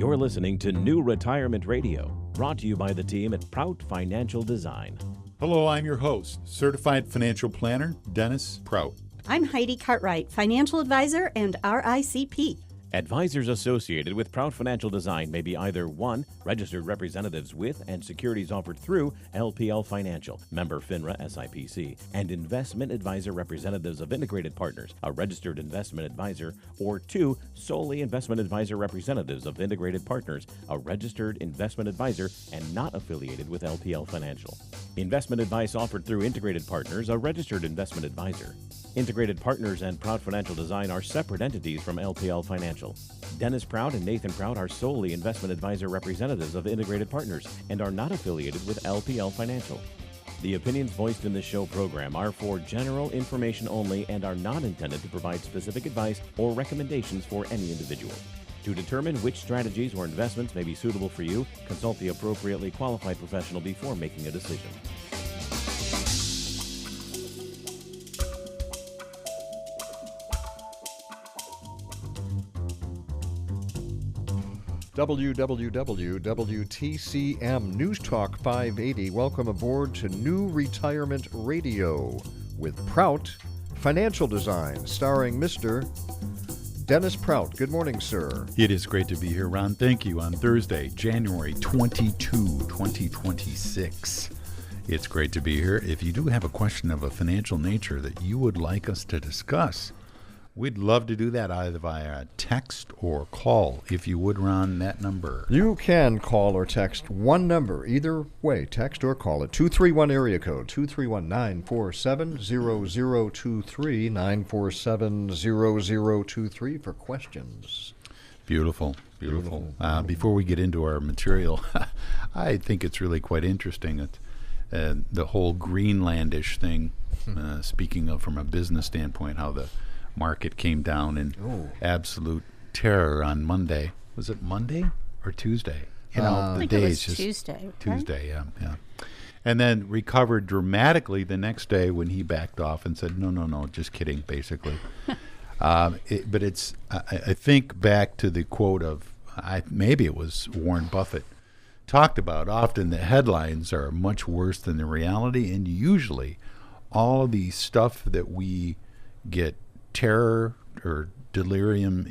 You're listening to New Retirement Radio, brought to you by the team at Prout Financial Design. Hello, I'm your host, Certified Financial Planner, Dennis Prout. I'm Heidi Cartwright, Financial Advisor and RICP. Advisors associated with Prout Financial Design may be either 1. Registered representatives with and securities offered through LPL Financial, member FINRA SIPC, and investment advisor representatives of Integrated Partners, a registered investment advisor, or 2. Solely investment advisor representatives of Integrated Partners, a registered investment advisor and not affiliated with LPL Financial. Investment advice offered through Integrated Partners, a registered investment advisor. Integrated Partners and Prout Financial Design are separate entities from LPL Financial. Dennis Prout and Nathan Prout are solely investment advisor representatives of Integrated Partners and are not affiliated with LPL Financial. The opinions voiced in this show program are for general information only and are not intended to provide specific advice or recommendations for any individual. To determine which strategies or investments may be suitable for you, consult the appropriately qualified professional before making a decision. WWWTCM News Talk 580. Welcome aboard to New Retirement Radio with Prout Financial Design, starring Mr. Dennis Prout. Good morning, sir. It is great to be here, Ron. Thank you. On Thursday, January 22, 2026. It's great to be here. If you do have a question of a financial nature that you would like us to discuss, we'd love to do that either via text or call. If you would, Ron, that number. You can call or text one number. Either way, text or call it. 231 area code, 231-947-0023, 947-0023 for questions. Beautiful. Before we get into our material, I think it's really quite interesting. The whole Greenlandish thing, speaking of from a business standpoint, how the market came down in absolute terror on Monday. Was it Monday or Tuesday? I think it was Tuesday. Tuesday, yeah. And then recovered dramatically the next day when he backed off and said, no, just kidding, basically. But it's, I think back to the quote of, maybe it was Warren Buffett, talked about often the headlines are much worse than the reality, and usually all the stuff that we get terror or delirium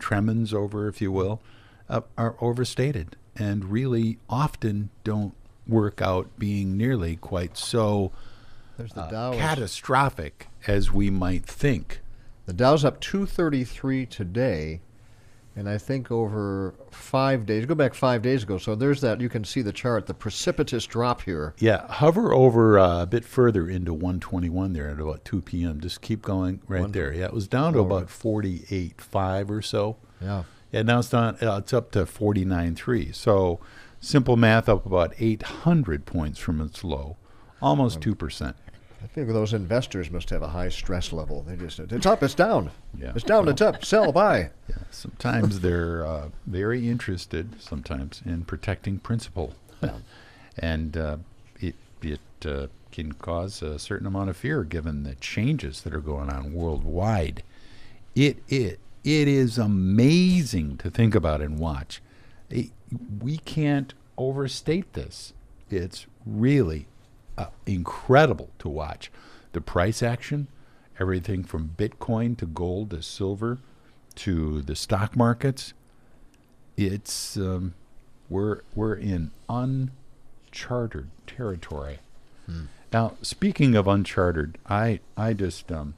tremens over, if you will, are overstated and really often don't work out being nearly quite so catastrophic as we might think. The Dow's up 233 today, and I think over 5 days, go back 5 days ago, so there's that, you can see the chart, the precipitous drop here. Yeah, hover over a bit further into 121 there at about 2 p.m. Just keep going there. Yeah, it was down to about 48.5 or so. Yeah. Yeah, now it's down. It's up to 49.3. So simple math, up about 800 points from its low, almost 2%. I think those investors must have a high stress level. They just, it's up, it's down. Yeah. It's down, it's up. Sell, buy. Yeah. Sometimes they're very interested, sometimes, in protecting principal. And it can cause a certain amount of fear given the changes that are going on worldwide. It is amazing to think about and watch. We can't overstate this. It's really incredible to watch. The price action, everything from Bitcoin to gold to silver to the stock markets. It's we're in uncharted territory. Now, speaking of uncharted, I just thought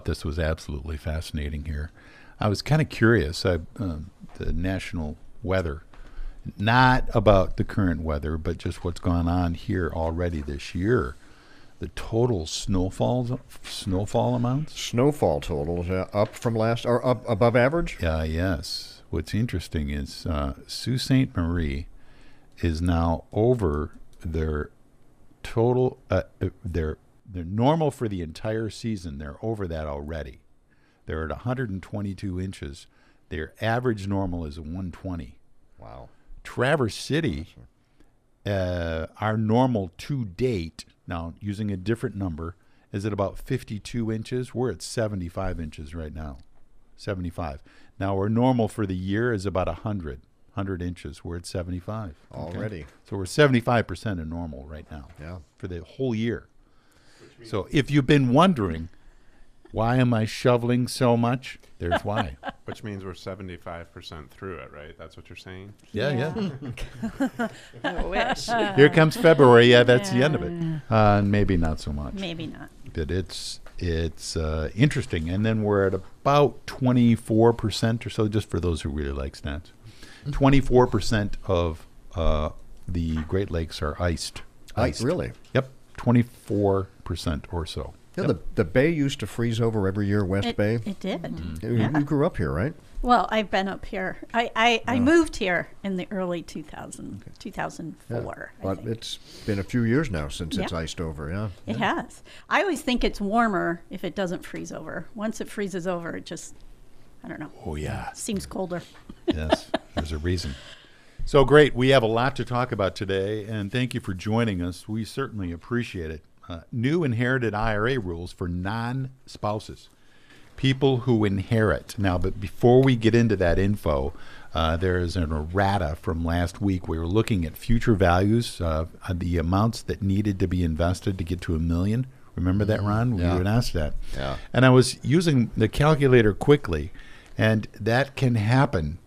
this was absolutely fascinating here. I was kind of curious. The national weather, not about the current weather, but just what's gone on here already this year. The total snowfall amounts? Snowfall totals up from last, or up above average? Yes. What's interesting is Sault Ste. Marie is now over their total, their normal for the entire season. They're over that already. They're at 122 inches. Their average normal is 120. Wow. Traverse City, our normal to date, now using a different number, is at about 52 inches. We're at 75 inches right now. 75. Now, our normal for the year is about 100 inches. We're at 75. Already. So we're 75% of normal right now for the whole year. So if you've been wondering, why am I shoveling so much? There's why. Which means we're 75% through it, right? That's what you're saying? Yeah. I wish. Here comes February. Yeah, that's the end of it. Maybe not so much. Maybe not. But it's interesting. And then we're at about 24% or so, just for those who really like stats. 24% of the Great Lakes are iced. Really? Yep, 24% or so. Yeah, the bay used to freeze over every year, West Bay. It did. You grew up here, right? Well, I've been up here. I moved here in the early 2004. But it's been a few years now since it's iced over, It has. I always think it's warmer if it doesn't freeze over. Once it freezes over, it just, I don't know. Oh, yeah. Seems colder. Yes, there's a reason. So great. We have a lot to talk about today, and thank you for joining us. We certainly appreciate it. New inherited IRA rules for non-spouses, people who inherit. Now, but before we get into that info, there is an errata from last week. We were looking at future values, the amounts that needed to be invested to get to $1 million. Remember that, Ron? We had asked that. Yeah. And I was using the calculator quickly, and that can happen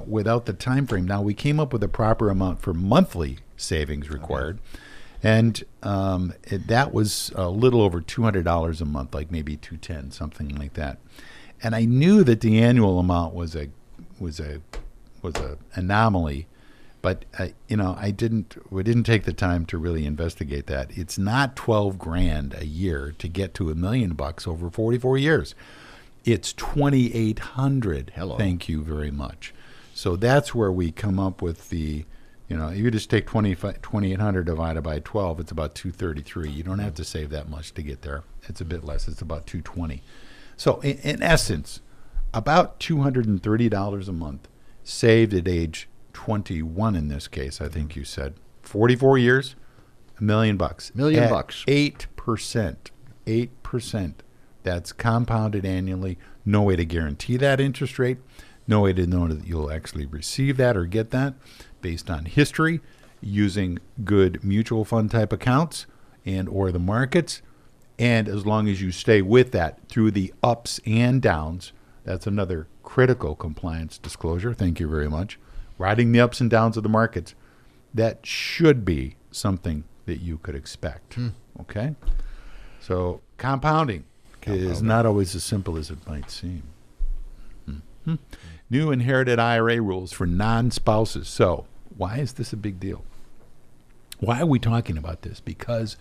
without the time frame. Now, we came up with a proper amount for monthly savings required. And that was a little over $200 a month, like maybe $210, something like that. And I knew that the annual amount was a anomaly, but we didn't take the time to really investigate that. It's not $12,000 a year to get to $1 million over 44 years. It's $2,800. Hello. Thank you very much. So that's where we come up with the. If you just take 2,800 divided by 12, it's about 233. You don't have to save that much to get there. It's a bit less. It's about 220. So in essence, about $230 a month saved at age 21 in this case, I think you said. 44 years, $1 million. $1 million. At 8%. 8%. That's compounded annually. No way to guarantee that interest rate. No way to know that you'll actually receive that or get that. Based on history, using good mutual fund type accounts and or the markets. And as long as you stay with that through the ups and downs, that's another critical compliance disclosure. Thank you very much. Riding the ups and downs of the markets, that should be something that you could expect. Okay? So compounding is not always as simple as it might seem. New inherited IRA rules for non-spouses. So why is this a big deal? Why are we talking about this? Because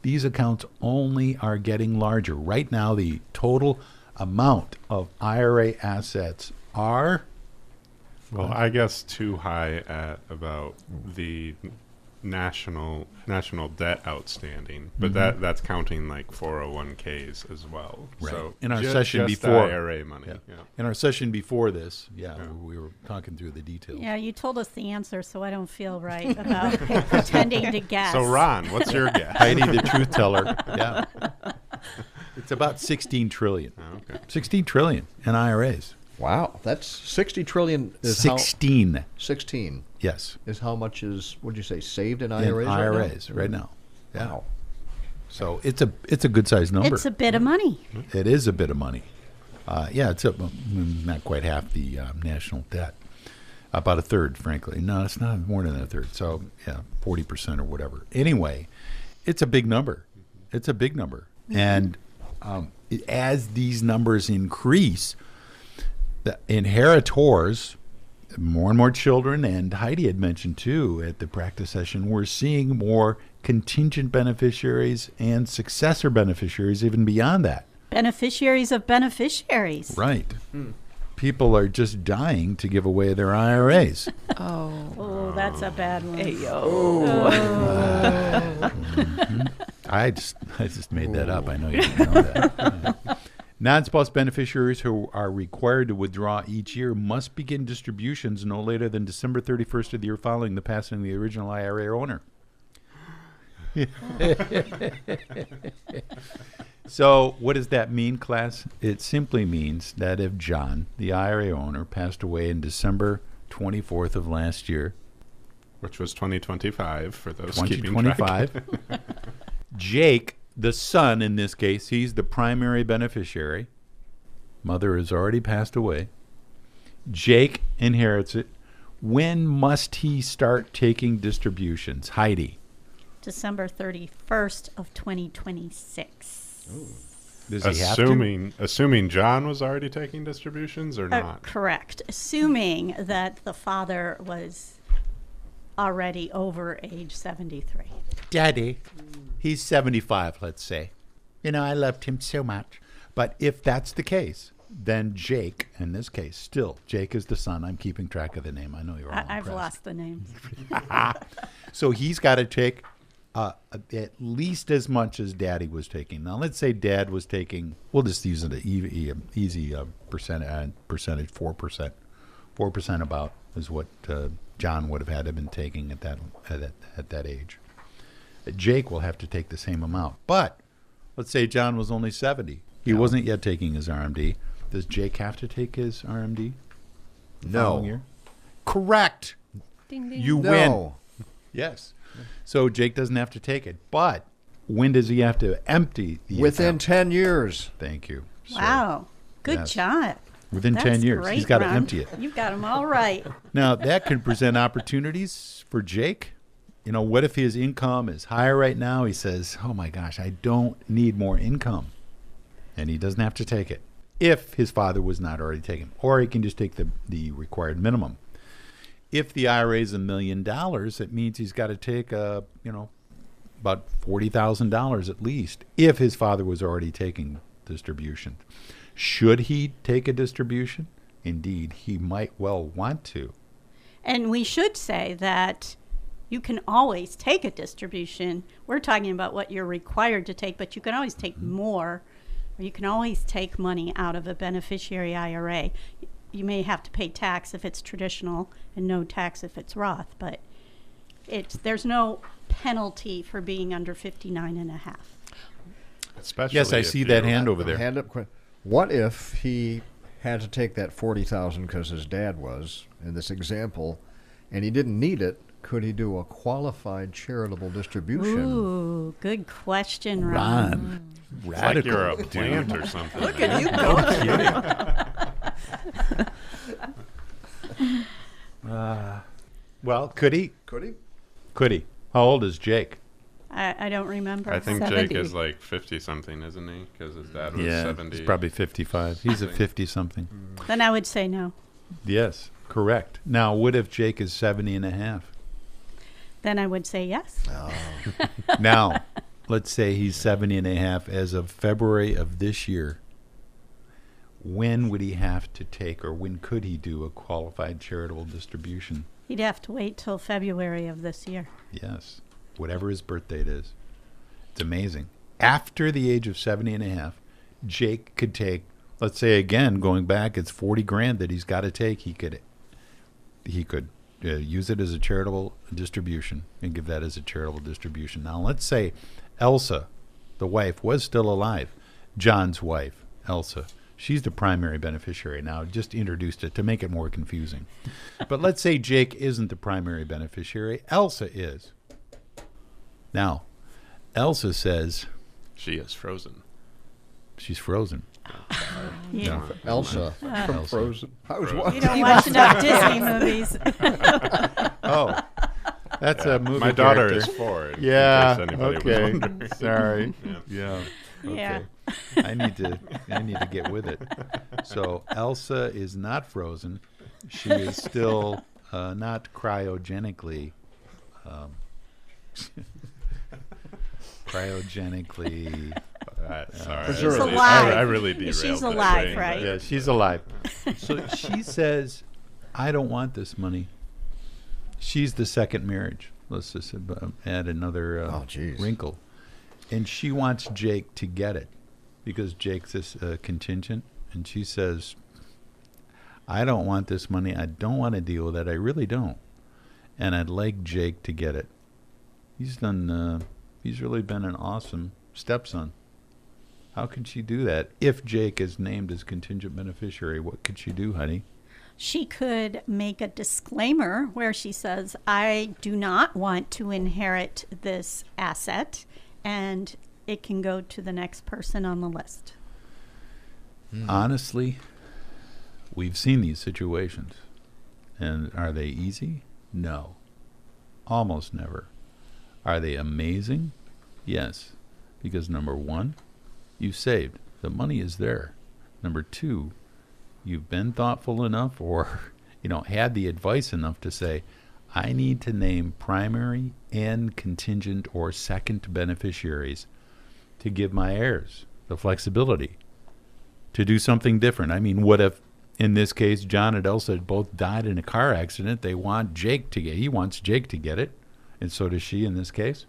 these accounts only are getting larger. Right now, the total amount of IRA assets are... Well, I guess too high at about the national debt outstanding, but that's counting like 401ks as well. Right. So in our just session before IRA money. Yeah. In our session before this, we were talking through the details. Yeah, you told us the answer, so I don't feel right about pretending to guess. So Ron, what's your guess? Heidi, the truth teller. Yeah. It's about 16 trillion. Oh, okay. 16 trillion in IRAs. Wow. That's 60 trillion is 16. 16 Yes. is how much is, what'd you say, saved in In IRAs IRAs right now. Yeah. Wow. So it's a good sized number. It's a bit of money. It is a bit of money. It's not quite half the national debt. About a third, frankly. No, it's not more than a third. So, 40% or whatever. Anyway, it's a big number. It's a big number. And as these numbers increase, the inheritors, more and more children, and Heidi had mentioned too at the practice session, we're seeing more contingent beneficiaries and successor beneficiaries even beyond that. Beneficiaries of beneficiaries. Right. People are just dying to give away their IRAs. Oh, that's a bad one. Hey, yo. I just made that up. I know you didn't know that. Non-spouse beneficiaries who are required to withdraw each year must begin distributions no later than December 31st of the year following the passing of the original IRA owner. So what does that mean, class? It simply means that if John, the IRA owner, passed away in December 24th of last year, Which was 2025 for those keeping track. 2025, Jake, the son in this case, he's the primary beneficiary. Mother has already passed away. Jake inherits it. When must he start taking distributions? Heidi. December 31st of 2026. Does he have to? Assuming John was already taking distributions or not? Correct. Assuming that the father was already over age 73. Daddy, he's 75, let's say. You know, I loved him so much. But if that's the case, then Jake, in this case, still, Jake is the son. I'm keeping track of the name. I know you're all I've impressed. lost the names. So he's got to take at least as much as Daddy was taking. Now, let's say Dad was taking, we'll just use an easy percentage, 4%. 4% about is what John would have had to been taking at that age. Jake will have to take the same amount. But let's say John was only 70. He wasn't yet taking his RMD. Does Jake have to take his RMD? No. Year? Correct. Ding, ding. You win. No. Yes. So Jake doesn't have to take it. But when does he have to empty the Within account? 10 years. Thank you. So, Wow. Good yes. job. within That's 10 years, great, he's got to Ron. empty it. You've got them all right. Now, that could present opportunities for Jake. You know, what if his income is higher right now? He says, oh my gosh, I don't need more income. And he doesn't have to take it if his father was not already taken. Or he can just take the required minimum. If the IRA is $1 million, it means he's got to take, about $40,000 at least if his father was already taking distribution. Should he take a distribution? Indeed, he might well want to. And we should say that you can always take a distribution. We're talking about what you're required to take, but you can always take more, or you can always take money out of a beneficiary IRA. You may have to pay tax if it's traditional and no tax if it's Roth, but there's no penalty for being under 59 and a half. Especially Yes, I if see that you're- hand over there. Hand up. What if he had to take that 40,000 because his dad was in this example, and he didn't need it? Could he do a qualified charitable distribution? Ooh, good question, Ron. Ron, It's like you're a radical. plant or something. Look man. at you go. Well, could he? Could he? Could he? How old is Jake? I don't remember. I think 70. Jake is like 50-something, isn't he? Because his dad was 70. he's probably 55. He's a 50-something. Then I would say no. Yes, correct. Now, what if Jake is 70 and a half? Then I would say yes. Now, let's say he's 70 and a half as of February of this year. When would he have to take, or when could he do a qualified charitable distribution? He'd have to wait till February of this year. Yes, whatever his birth date is. It's amazing. After the age of 70 and a half, Jake could take, let's say again, going back, it's 40 grand that he's got to take. He could use it as a charitable distribution and give that as a charitable distribution. Now, let's say Elsa, the wife, was still alive. John's wife, Elsa. She's the primary beneficiary now. Just introduced it to make it more confusing. But let's say Jake isn't the primary beneficiary. Elsa is. Now, Elsa says She is frozen. she's frozen. Yeah. Elsa from Elsa. Frozen. I was You watching. don't watch enough Disney movies. Oh, that's a movie My daughter character. is 4. in Yeah. case anybody was Okay. wondering. Sorry. Yeah. Yeah. Okay. Yeah. I need to get with it. So Elsa is not frozen. She is still not cryogenically. Cryogenically. Sorry. She's alive. I really derailed She's that alive, brain, right? but- Yeah, she's alive. So she says, I don't want this money. She's the second marriage. Let's just add another Oh, geez. wrinkle. And she wants Jake to get it because Jake's this contingent. And she says, I don't want this money. I don't want to deal with it. I really don't. And I'd like Jake to get it. He's done He's really been an awesome stepson. How could she do that? If Jake is named as contingent beneficiary, what could she do, honey? She could make a disclaimer where she says, I do not want to inherit this asset, and it can go to the next person on the list. Honestly, we've seen these situations. And are they easy? No. Almost never. Are they amazing? Yes. Because number one, you saved. The money is there. Number two, you've been thoughtful enough or, had the advice enough to say, I need to name primary and contingent or second beneficiaries to give my heirs the flexibility to do something different. I mean, what if, in this case, John and Elsa both died in a car accident? He wants Jake to get it, and so does she in this case.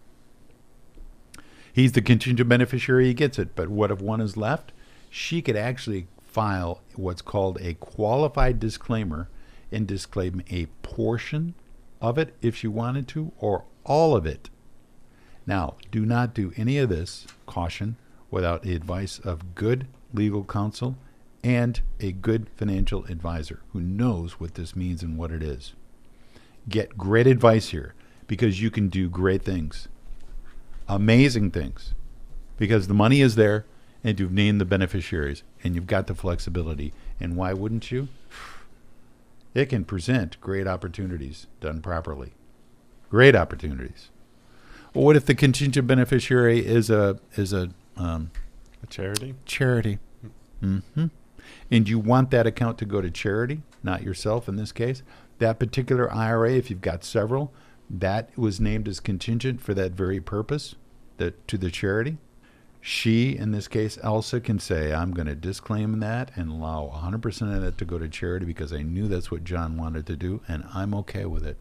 He's the contingent beneficiary, he gets it. But what if one is left? She could actually file what's called a qualified disclaimer and disclaim a portion of it if she wanted to, or all of it. Now, do not do any of this, caution, without the advice of good legal counsel and a good financial advisor who knows what this means and what it is. Get great advice here, because you can do great things, amazing things, because the money is there and you've named the beneficiaries and you've got the flexibility. And why wouldn't you? It can present great opportunities done properly. Great opportunities. Well, what if the contingent beneficiary is a charity? Charity. Mm-hmm. And you want that account to go to charity, not yourself in this case. That particular IRA, if you've got several, that was named as contingent for that very purpose, to the charity. She, in this case, Elsa, can say, I'm going to disclaim that and allow 100% of that to go to charity because I knew that's what John wanted to do, and I'm okay with it.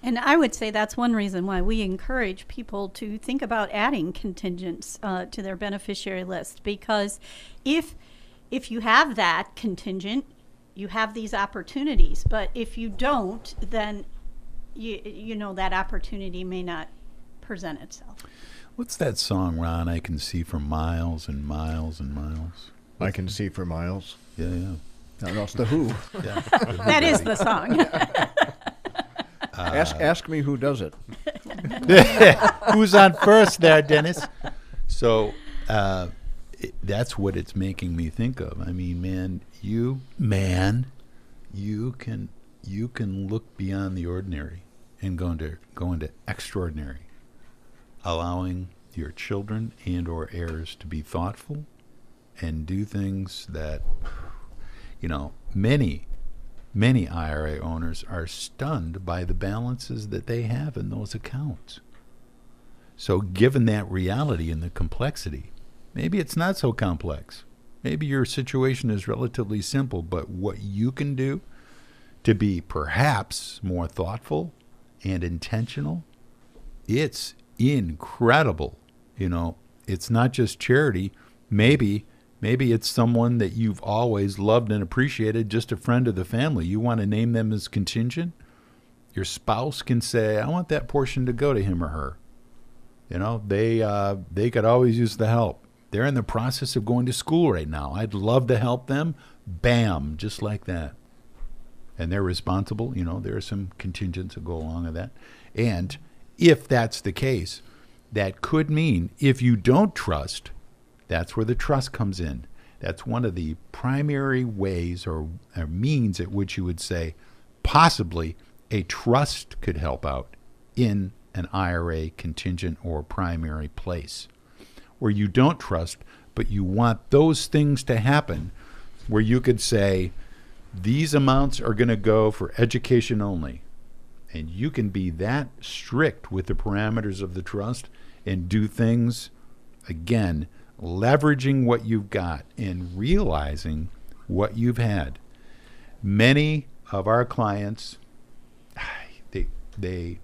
And I would say that's one reason why we encourage people to think about adding contingents to their beneficiary list, because if you have that contingent, you have these opportunities. But if you don't, then that opportunity may not present itself. What's that song, Ron? I can see for miles and miles and miles. I can see for miles. Yeah. No, it's the Who. Yeah. That is the song. Ask me who does it. Who's on first there, Dennis? So that's what it's making me think of. I mean, you can look beyond the ordinary and go into extraordinary, allowing your children and or heirs to be thoughtful and do things that, many IRA owners are stunned by the balances that they have in those accounts. So given that reality and the complexity, maybe it's not so complex. Maybe your situation is relatively simple, but what you can do to be perhaps more thoughtful and intentional, it's incredible. It's not just charity. Maybe it's someone that you've always loved and appreciated, just a friend of the family. You want to name them as contingent? Your spouse can say, I want that portion to go to him or her. They could always use the help. They're in the process of going to school right now. I'd love to help them. Bam, just like that. And they're responsible. There are some contingents that go along with that. And if that's the case, that could mean if you don't trust, that's where the trust comes in. That's one of the primary ways or means at which you would say possibly a trust could help out in an IRA contingent or primary place, where you don't trust, but you want those things to happen, where you could say, these amounts are going to go for education only. And you can be that strict with the parameters of the trust and do things, again, leveraging what you've got and realizing what you've had. Many of our clients, the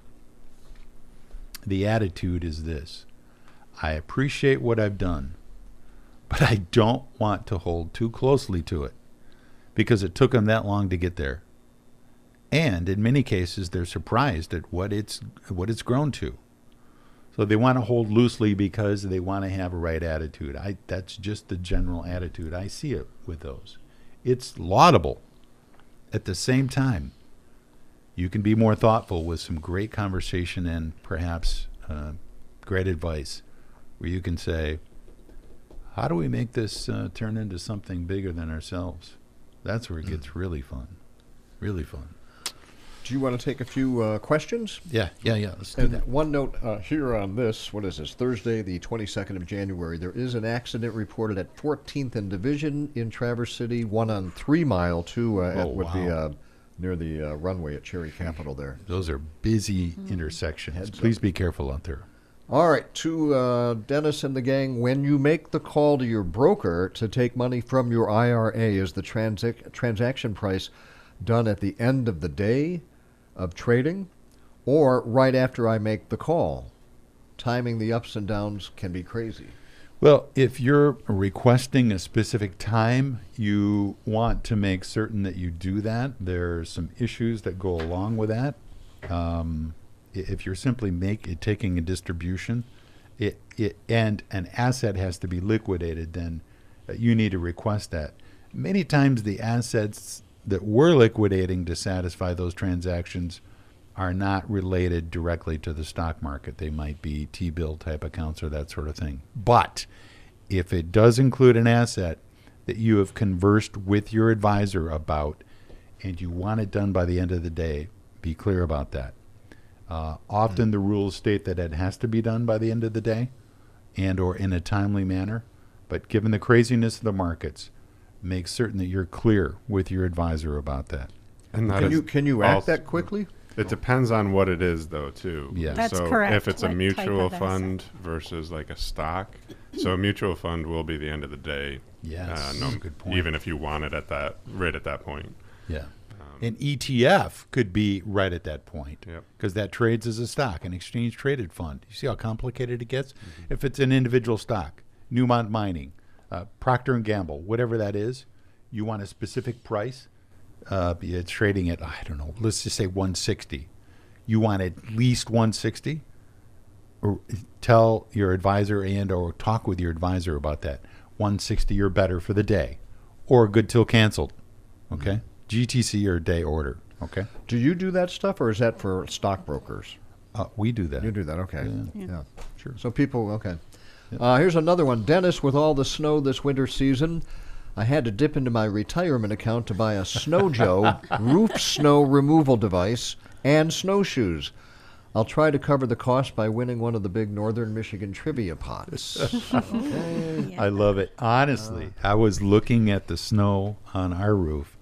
attitude is this: I appreciate what I've done, but I don't want to hold too closely to it because it took them that long to get there. And in many cases, they're surprised at what it's grown to. So they want to hold loosely because they want to have a right attitude. That's just the general attitude. I see it with those. It's laudable. At the same time, you can be more thoughtful with some great conversation and perhaps great advice where you can say, how do we make this turn into something bigger than ourselves? That's where it gets really fun. Really fun. Do you want to take a few questions? Yeah. Let's do And that. one note here on this, what is this, Thursday, the 22nd of January, there is an accident reported at 14th and Division in Traverse City, one on 3 Mile, too, near the runway at Cherry Capital there. Those are busy intersections. Heads Please up. be careful out there. All right, to Dennis and the gang, when you make the call to your broker to take money from your IRA, is the transaction price done at the end of the day of trading or right after I make the call? Timing the ups and downs can be crazy. Well, if you're requesting a specific time, you want to make certain that you do that. There's some issues that go along with that. If you're simply taking a distribution, and an asset has to be liquidated, then you need to request that. Many times the assets that we're liquidating to satisfy those transactions are not related directly to the stock market. They might be T-bill type accounts or that sort of thing. But if it does include an asset that you have conversed with your advisor about and you want it done by the end of the day, be clear about that. Often the rules state that it has to be done by the end of the day and or in a timely manner. But given the craziness of the markets, make certain that you're clear with your advisor about that. And that Can you act that quickly? It depends on what it is, though, too. Yeah. That's so correct. if it's a What type mutual of asset? fund versus like a stock, so a mutual fund will be the end of the day. Yes, good point. Even if you want it right at that point. Yeah. An ETF could be right at that point Yep. because that trades as a stock, an exchange-traded fund. You see how complicated it gets? If it's an individual stock, Newmont Mining, Procter & Gamble, whatever that is, you want a specific price. It's trading at, I don't know, let's just say 160. You want at least 160? Or tell your advisor and or talk with your advisor about that. 160 or better for the day or good till canceled. Okay? GTC or day order. Okay? Do you do that stuff, or is that for stockbrokers? We do that. You do that, okay. Yeah. Yeah. Sure. So people, okay. Here's another one. Dennis, with all the snow this winter season, I had to dip into my retirement account to buy a Snow Joe roof snow removal device and snowshoes. I'll try to cover the cost by winning one of the big Northern Michigan trivia pots. Okay. I love it. Honestly, I was looking at the snow on our roof,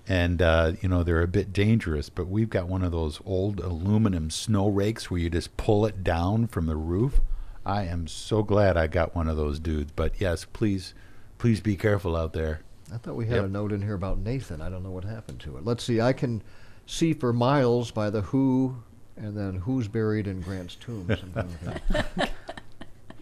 and, they're a bit dangerous, but we've got one of those old aluminum snow rakes where you just pull it down from the roof. I am so glad I got one of those dudes. But, yes, please be careful out there. I thought we had a note in here about Nathan. I don't know what happened to it. Let's see. I can see for miles by the Who and then who's buried in Grant's tomb.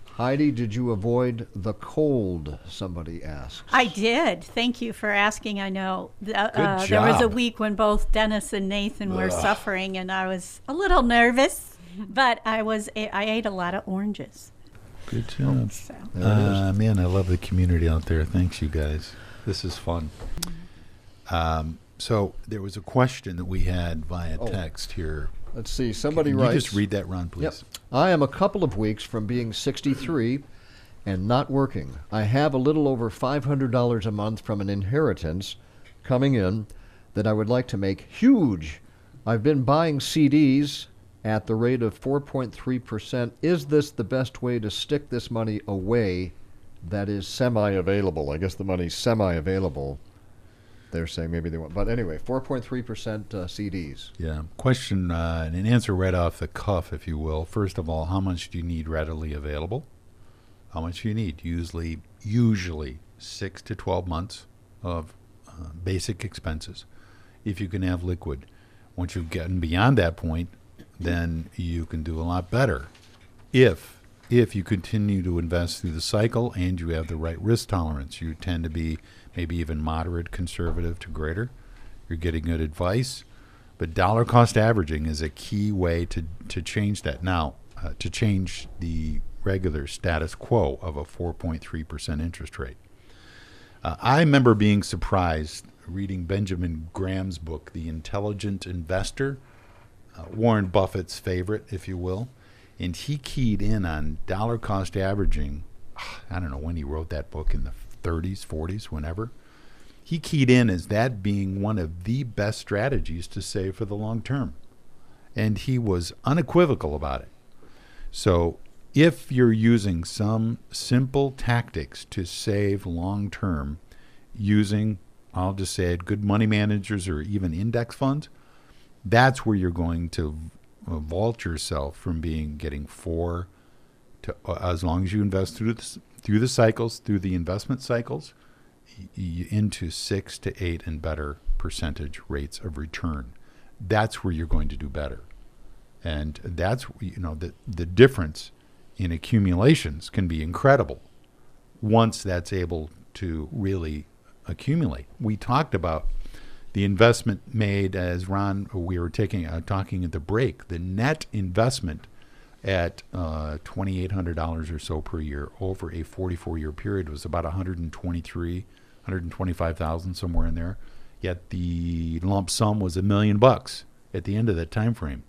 Heidi, did you avoid the cold? Somebody asks. I did. Thank you for asking. I know there was a job. week when both Dennis and Nathan were suffering, and I was a little nervous, but I ate a lot of oranges. Good job. So. There it is. Man, I love the community out there. Thanks, you guys. This is fun. So there was a question that we had via text here. Let's see. Somebody Can writes. you just read that, Ron, please? Yep. I am a couple of weeks from being 63 and not working. I have a little over $500 a month from an inheritance coming in that I would like to make huge. I've been buying CDs at the rate of 4.3%. Is this the best way to stick this money away that is semi-available? I guess the money's semi-available. They're saying maybe they want. But anyway, 4.3% CDs. Yeah. Question and an answer right off the cuff, if you will. First of all, how much do you need readily available? How much do you need? Usually 6 to 12 months of basic expenses, if you can have liquid. Once you've gotten beyond that point, then you can do a lot better. If you continue to invest through the cycle and you have the right risk tolerance, you tend to be maybe even moderate, conservative to greater. You're getting good advice. But dollar cost averaging is a key way to change that. Now, to change the regular status quo of a 4.3% interest rate. I remember being surprised reading Benjamin Graham's book, The Intelligent Investor, Warren Buffett's favorite, if you will, and he keyed in on dollar cost averaging. I don't know when he wrote that book, in the 30s, 40s, whenever. He keyed in as that being one of the best strategies to save for the long term. And he was unequivocal about it. So if you're using some simple tactics to save long term using, I'll just say it, good money managers or even index funds, that's where you're going to vault yourself from getting 4 to, as long as you invest through the cycles, through the investment cycles, into 6 to 8 and better percentage rates of return. That's where you're going to do better. And that's, the difference in accumulations can be incredible once that's able to really accumulate. We talked about the investment made, as Ron, we were talking at the break, the net investment at $2,800 or so per year over a 44-year period was about $125,000, somewhere in there. Yet the lump sum was $1 million at the end of that time frame.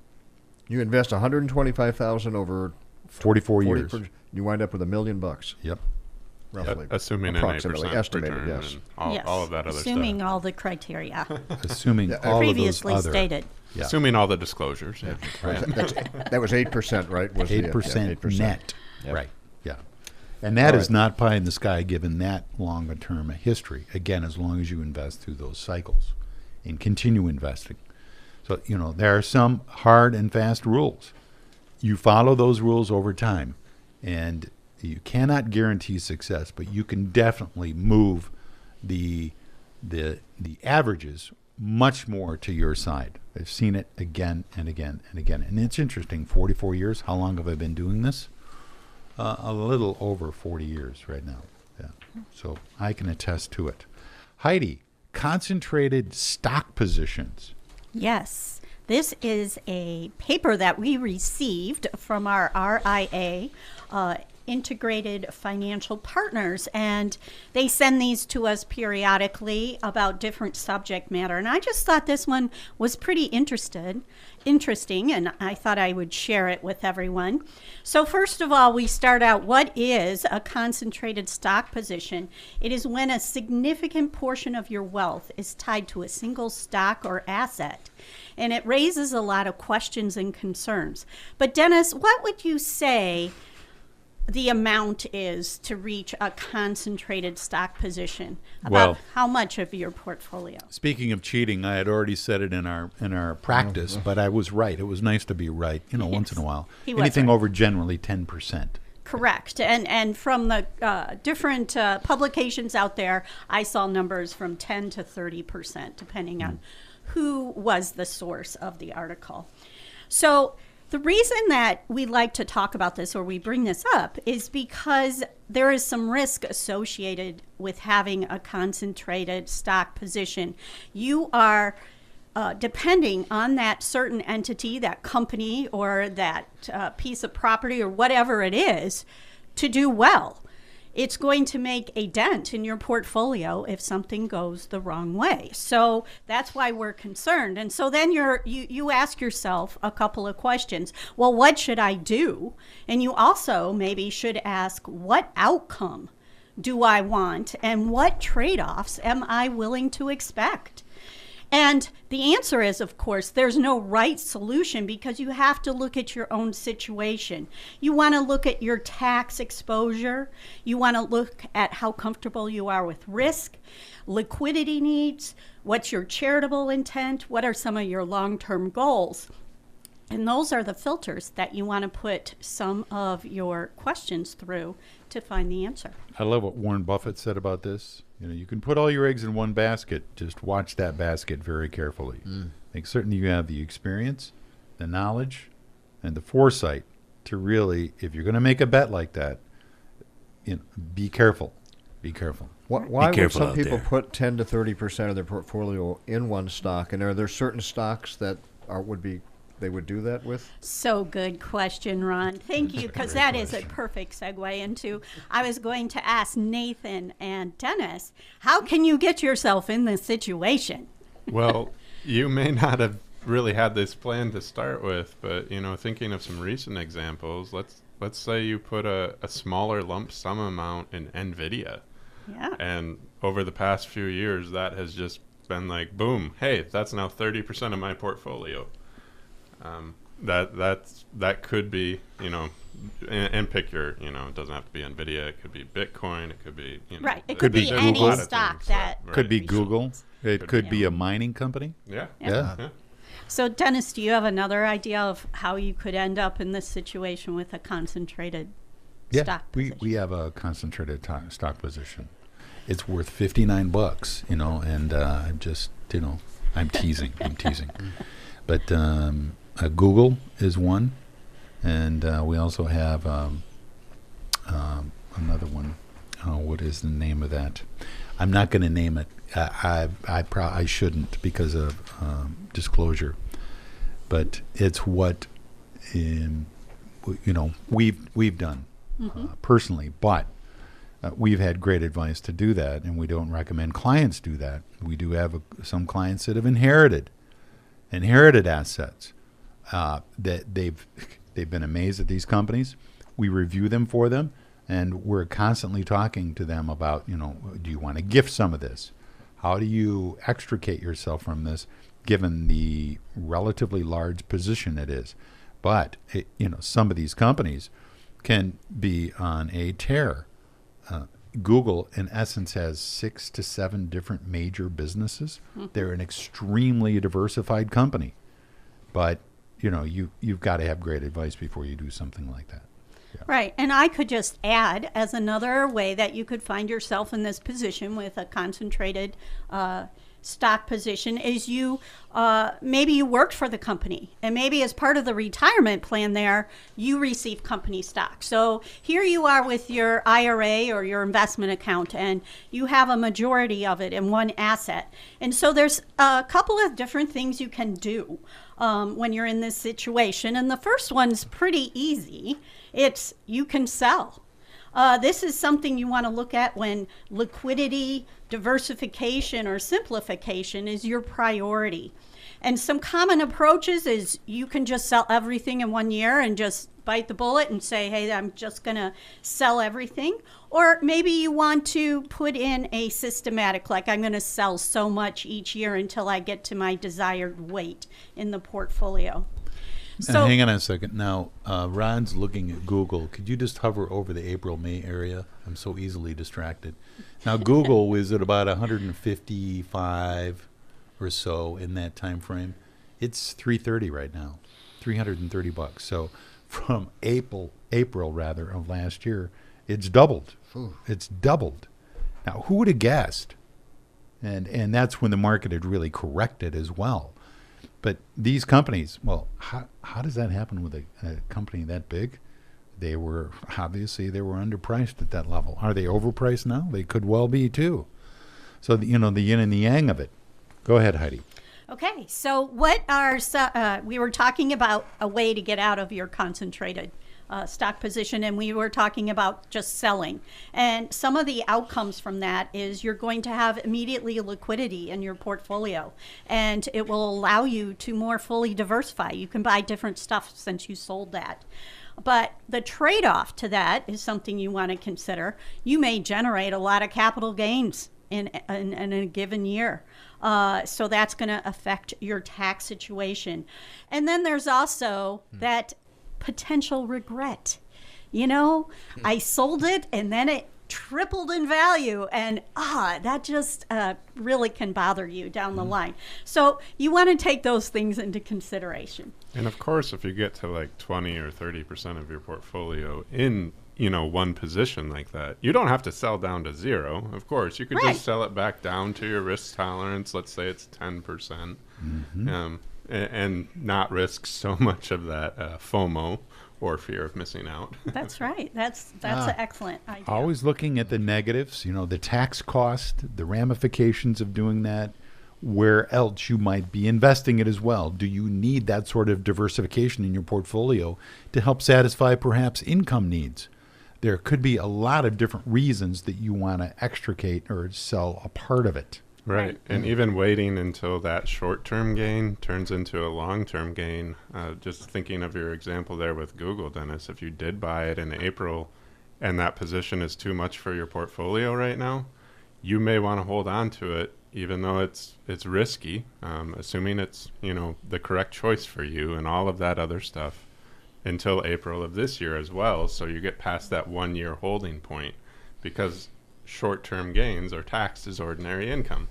You invest $125,000 over 44 years. You wind up with $1 million. Yep. Roughly. Assuming approximately, an 8% estimated, return yes. and all of that other assuming stuff. all the criteria Assuming all previously of those other, stated. yeah, Assuming all the disclosures. Yeah. That was 8%, right? Was the- 8% 8%. net. Yep. Right. Yeah. And that All is right. not pie in the sky given that long a term of history. Again, as long as you invest through those cycles and continue investing. So, there are some hard and fast rules. You follow those rules over time, and you cannot guarantee success, but you can definitely move the averages much more to your side. I've seen it again and again and again. And it's interesting, 44 years, how long have I been doing this? A little over 40 years right now. Yeah. So I can attest to it. Heidi, concentrated stock positions. Yes. This is a paper that we received from our RIA, Integrated Financial Partners, and they send these to us periodically about different subject matter. And I just thought this one was pretty interesting, and I thought I would share it with everyone. So first of all, we start out, what is a concentrated stock position? It is when a significant portion of your wealth is tied to a single stock or asset. And it raises a lot of questions and concerns. But Dennis, what would you say the amount is to reach a concentrated stock position? About how much of your portfolio? Speaking of cheating, I had already said it in our practice, but I was right. It was nice to be right, once in a while. He was Anything right. over generally 10%. Correct. And from the different publications out there, I saw numbers from 10 to 30%, depending on who was the source of the article. So the reason that we like to talk about this, or we bring this up, is because there is some risk associated with having a concentrated stock position. You are depending on that certain entity, that company, or that piece of property, or whatever it is, to do well. It's going to make a dent in your portfolio if something goes the wrong way. So that's why we're concerned. And so then you ask yourself a couple of questions. Well, what should I do? And you also maybe should ask, what outcome do I want? And what trade-offs am I willing to expect? And the answer is, of course, there's no right solution, because you have to look at your own situation. You want to look at your tax exposure. You want to look at how comfortable you are with risk, liquidity needs, what's your charitable intent, what are some of your long-term goals. And those are the filters that you want to put some of your questions through to find the answer. I love what Warren Buffett said about this. You can put all your eggs in one basket. Just watch that basket very carefully. Make certain you have the experience, the knowledge, and the foresight to really, if you're going to make a bet like that, be careful. Be careful. Why would careful some out people there. put 10 to 30% of their portfolio in one stock? And are there certain stocks that would be they would do that with? So good question, Ron. Thank you, because that is a perfect segue into, I was going to ask Nathan and Dennis, how can you get yourself in this situation? Well, you may not have really had this plan to start with, but thinking of some recent examples, let's say you put a smaller lump sum amount in NVIDIA. Yeah. And over the past few years, that has just been like, boom, hey, that's now 30% of my portfolio. That could be, and pick your, it doesn't have to be NVIDIA, it could be Bitcoin, it could be, Right. It Could could be be any Google. stock that. Right. Could be Google. It could be Yeah. a mining company. Yeah. Yeah. So, Dennis, do you have another idea of how you could end up in this situation with a concentrated stock position? we have a concentrated stock position. It's worth $59, and I'm just, I'm teasing. But Google is one, and we also have another one. Oh, what is the name of that? I'm not going to name it. I shouldn't because of disclosure. But it's what we've done personally. But we've had great advice to do that, and we don't recommend clients do that. We do have some clients that have inherited assets that they've been amazed at these companies. We review them for them, and we're constantly talking to them about, do you want to gift some of this? How do you extricate yourself from this, given the relatively large position it is? But some of these companies can be on a tear. Google, in essence, has 6 to 7 different major businesses. They're an extremely diversified company, but you've got to have great advice before you do something like that. Yeah. Right. And I could just add, as another way that you could find yourself in this position with a concentrated stock position, is you maybe you worked for the company, and maybe as part of the retirement plan there, you receive company stock. So here you are with your IRA or your investment account, and you have a majority of it in one asset. And so there's a couple of different things you can do when you're in this situation. And the first one's pretty easy. It's you can sell. This is something you want to look at when liquidity, diversification, or simplification is your priority. And some common approaches is you can just sell everything in 1 year and just bite the bullet and say, hey, I'm just going to sell everything. Or maybe you want to put in a systematic, like I'm going to sell so much each year until I get to my desired weight in the portfolio. So, hang on a second. Now, Ron's looking at Google. Could you just hover over the April-May area? I'm so easily distracted. Now, Google is at about 155 or so in that time frame. It's 330 right now, $330. So from April rather of last year, it's doubled. Ooh. It's doubled. Now, who would have guessed? And that's when the market had really corrected as well. But these companies, well, how does that happen with a company that big? They were underpriced at that level. Are they overpriced now? They could well be too. So the yin and the yang of it. Go ahead, Heidi. okay, so what are we were talking about a way to get out of your concentrated stock position, and we were talking about just selling. And some of the outcomes from that is you're going to have immediately liquidity in your portfolio, and it will allow you to more fully diversify. You can buy different stuff since you sold that. But the trade-off to that is something you want to consider. You may generate a lot of capital gains in a given year. So that's going to affect your tax situation. And then there's also that potential regret. I sold it and then it tripled in value, and that just really can bother you down the line. So you want to take those things into consideration. And of course, if you get to like 20 or 30% of your portfolio in one position like that, you don't have to sell down to zero. Of course, you could Right. just sell it back down to your risk tolerance. Let's say it's 10%, and not risk so much of that FOMO or fear of missing out. That's right. That's an excellent idea. Always looking at the negatives, the tax cost, the ramifications of doing that, where else you might be investing it as well. Do you need that sort of diversification in your portfolio to help satisfy perhaps income needs? There could be a lot of different reasons that you want to extricate or sell a part of it. Right. And even waiting until that short-term gain turns into a long-term gain. Just thinking of your example there with Google, Dennis, if you did buy it in April and that position is too much for your portfolio right now, you may want to hold on to it, even though it's risky, assuming it's, the correct choice for you and all of that other stuff, until April of this year as well. So you get past that 1 year holding point, because short-term gains are taxed as ordinary income.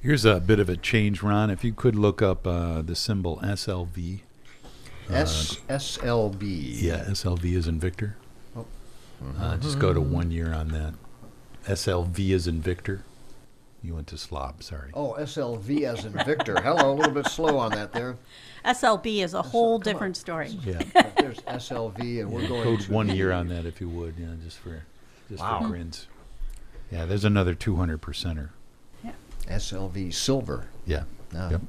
Here's a bit of a change, Ron. If you could look up the symbol SLV. SLB. Yeah, SLV is in Victor. Oh. Just go to 1 year on that. SLV is in Victor. You went to slob, sorry. Oh, SLV as in Victor. Hello, a little bit slow on that there. SLB is a whole different story. Yeah. There's SLV, and we're going Code to 1 year on that if you would, just for Wow. grins. Yeah, there's another 200%er. SLV Silver. Yeah. Ah. Yep.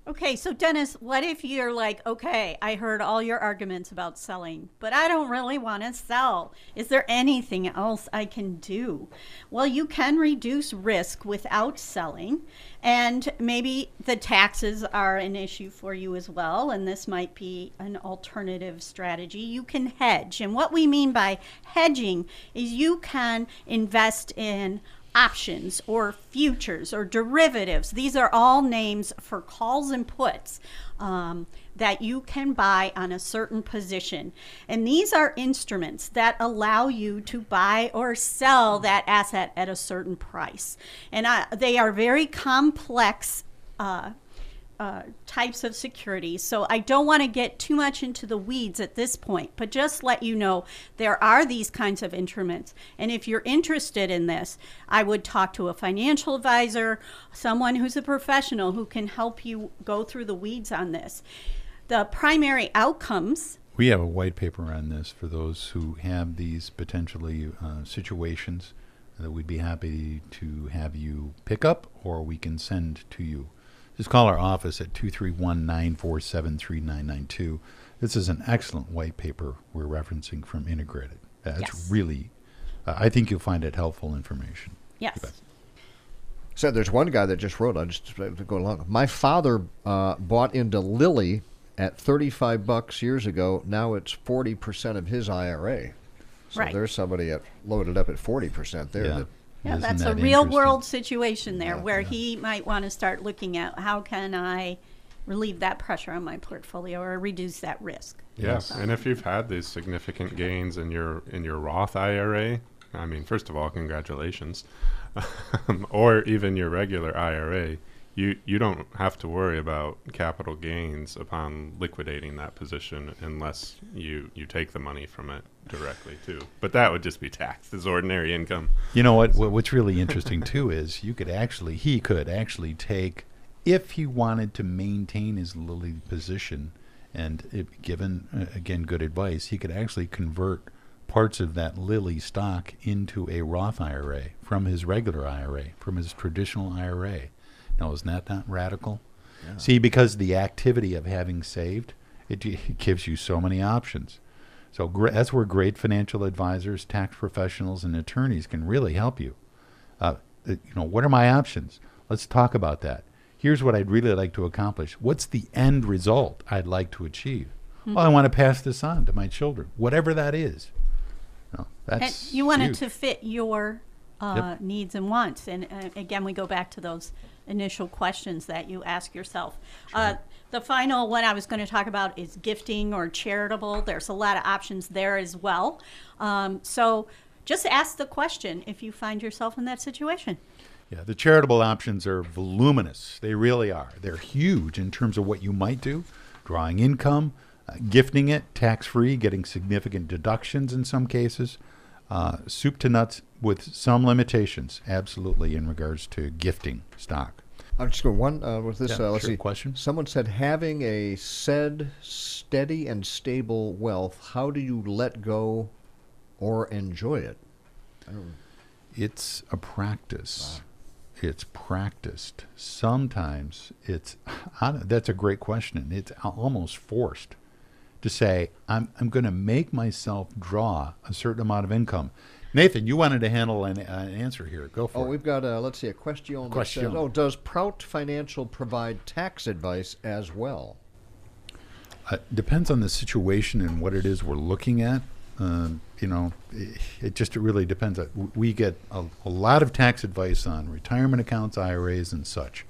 Okay, so Dennis, what if you're like, okay, I heard all your arguments about selling, but I don't really want to sell. Is there anything else I can do? Well, you can reduce risk without selling, and maybe the taxes are an issue for you as well, and this might be an alternative strategy. You can hedge, and what we mean by hedging is you can invest in options or futures or derivatives. These are all names for calls and puts that you can buy on a certain position. And these are instruments that allow you to buy or sell that asset at a certain price. And they are very complex types of securities. So I don't want to get too much into the weeds at this point, but just let you know there are these kinds of instruments. And if you're interested in this, I would talk to a financial advisor, someone who's a professional who can help you go through the weeds on this. The primary outcomes. We have a white paper on this for those who have these potentially situations that we'd be happy to have you pick up or we can send to you. Just call our office at 231-947-3992. This is an excellent white paper we're referencing from Integrated. It's really, I think you'll find it helpful information. Yes. So there's one guy that just wrote, I'll just go along. My father bought into Lilly at $35 years ago. Now it's 40% of his IRA. So there's somebody loaded up at 40% there. Yeah. Yeah, Isn't that's a that real interesting? world situation there where he might want to start looking at how can I relieve that pressure on my portfolio or reduce that risk. Yes, and if you've had these significant gains in your Roth IRA, I mean, first of all, congratulations, or even your regular IRA, you don't have to worry about capital gains upon liquidating that position unless you take the money from it directly too. But that would just be taxed as ordinary income. You know what's really interesting too is he could actually take, if he wanted to maintain his Lilly position, and given again good advice, he could actually convert parts of that Lilly stock into a Roth IRA from his regular IRA, from his traditional IRA. Now, isn't that not radical? Yeah. See, because the activity of having saved, it gives you so many options. So that's where great financial advisors, tax professionals, and attorneys can really help you. What are my options? Let's talk about that. Here's what I'd really like to accomplish. What's the end result I'd like to achieve? Mm-hmm. Well, I want to pass this on to my children, whatever that is. That's and you want huge. it to fit your needs and wants. And again, we go back to those initial questions that you ask yourself. Sure. The final one I was going to talk about is gifting or charitable. There's a lot of options there as well. So just ask the question if you find yourself in that situation. Yeah, the charitable options are voluminous. They really are. They're huge in terms of what you might do, drawing income, gifting it, tax-free, getting significant deductions in some cases, soup to nuts with some limitations, absolutely, in regards to gifting stock. I'll just go one with this. Let's see. Question. Someone said, having a steady and stable wealth, how do you let go or enjoy it? It's a practice. Wow. it's practiced, sometimes it's, that's a great question. It's almost forced to say, I'm going to make myself draw a certain amount of income. Nathan, you wanted to handle an answer here. Go for it. We've got, let's see, a question that says, does Prout Financial provide tax advice as well? Depends on the situation and what it is we're looking at. It really depends. We get a lot of tax advice on retirement accounts, IRAs, and such.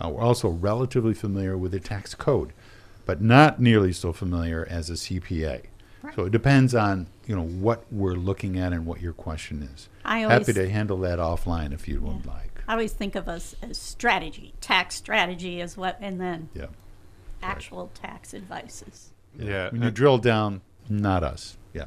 We're also relatively familiar with the tax code, but not nearly so familiar as a CPA. Right. So it depends on what we're looking at and what your question is. Happy to handle that offline if you would like. I always think of us as strategy. Tax strategy is what, and then actual tax advices. Yeah. When you drill down, not us. Yeah.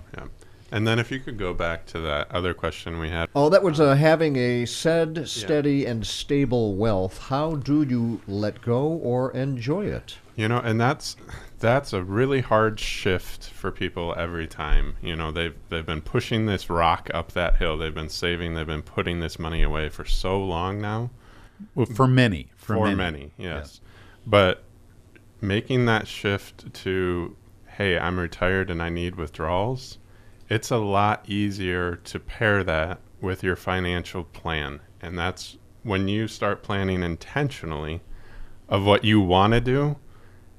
And then if you could go back to that other question we had. Oh, that was having a said, steady, and stable wealth. How do you let go or enjoy it? And that's a really hard shift for people every time. They've been pushing this rock up that hill. They've been saving. They've been putting this money away for so long now. Well, for many. Yes. Yeah. But making that shift to, hey, I'm retired and I need withdrawals, it's a lot easier to pair that with your financial plan. And that's when you start planning intentionally of what you want to do.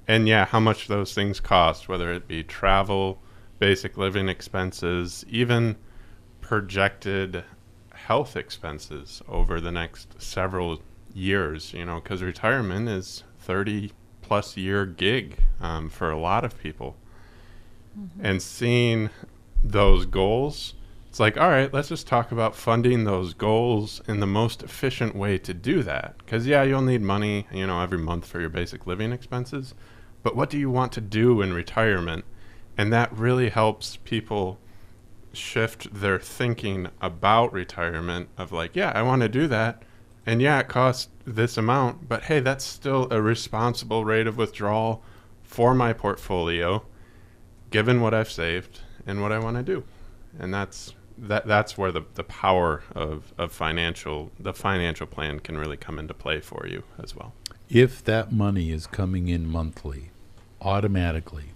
And how much those things cost, whether it be travel, basic living expenses, even projected health expenses over the next several years, because retirement is 30-plus year gig for a lot of people. Mm-hmm. And seeing those goals, it's like, all right, let's just talk about funding those goals in the most efficient way to do that. Because, you'll need money, every month for your basic living expenses. But what do you want to do in retirement? And that really helps people shift their thinking about retirement of like, I want to do that. And it costs this amount, but hey, that's still a responsible rate of withdrawal for my portfolio, given what I've saved and what I want to do. And that's where the power of the financial plan can really come into play for you as well. If that money is coming in monthly, automatically,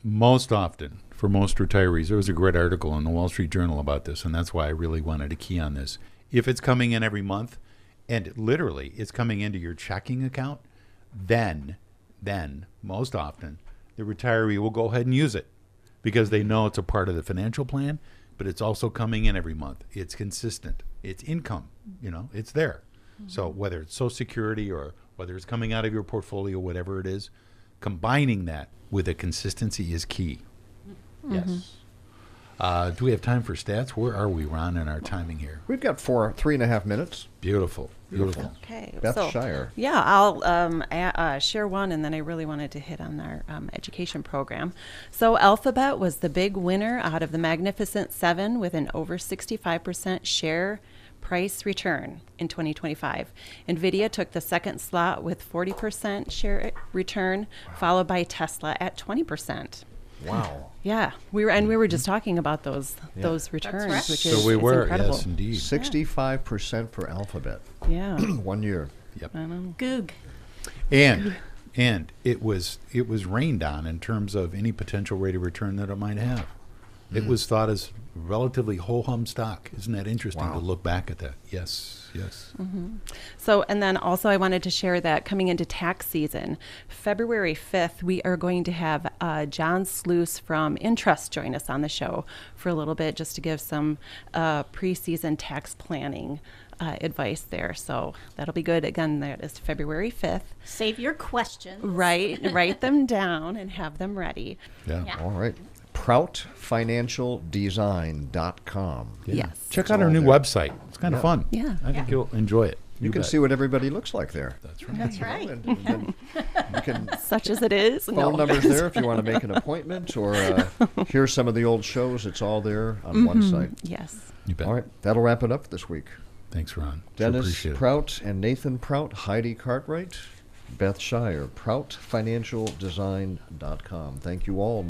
most often, for most retirees, there was a great article in the Wall Street Journal about this, and that's why I really wanted to key on this. If it's coming in every month, and literally it's coming into your checking account, then most often, the retiree will go ahead and use it because they know it's a part of the financial plan, but it's also coming in every month. It's consistent. It's income. It's there. Mm-hmm. So whether it's Social Security or whether it's coming out of your portfolio, whatever it is, combining that with a consistency is key. Mm-hmm. Yes. Do we have time for stats? Where are we, Ron, in our timing here? We've got 3.5 minutes. Beautiful. Okay. Beth Shire. Yeah, I'll share one, and then I really wanted to hit on our education program. So Alphabet was the big winner out of the Magnificent Seven with an over 65% share price return in 2025. NVIDIA took the second slot with 40% share return, followed by Tesla at 20%. Wow. Yeah, we were just talking about those returns, right. which is so we were incredible. Yes, indeed. 65% for Alphabet. Yeah. 1 year. Yep. I know. Goog. And it was rained on in terms of any potential rate of return that it might have. It was thought as relatively ho-hum stock. Isn't that interesting to look back at that? Yes. Mm-hmm. So, and then also I wanted to share that coming into tax season, February 5th, we are going to have John Sluice from Intrust join us on the show for a little bit just to give some pre-season tax planning advice there. So that'll be good. Again, that is February 5th. Save your questions. Write them down and have them ready. Yeah. All right. ProutFinancialDesign.com. Yes. Check out our new website. It's kind of fun. Yeah. I think you'll enjoy it. You can see what everybody looks like there. That's right. That's right. And you can Such as it is. phone numbers there if you want to make an appointment or hear some of the old shows. It's all there on one site. Yes. You bet. All right. That'll wrap it up this week. Thanks, Ron. Dennis Prout and Nathan Prout, Heidi Cartwright, Beth Shire, ProutFinancialDesign.com. Thank you all.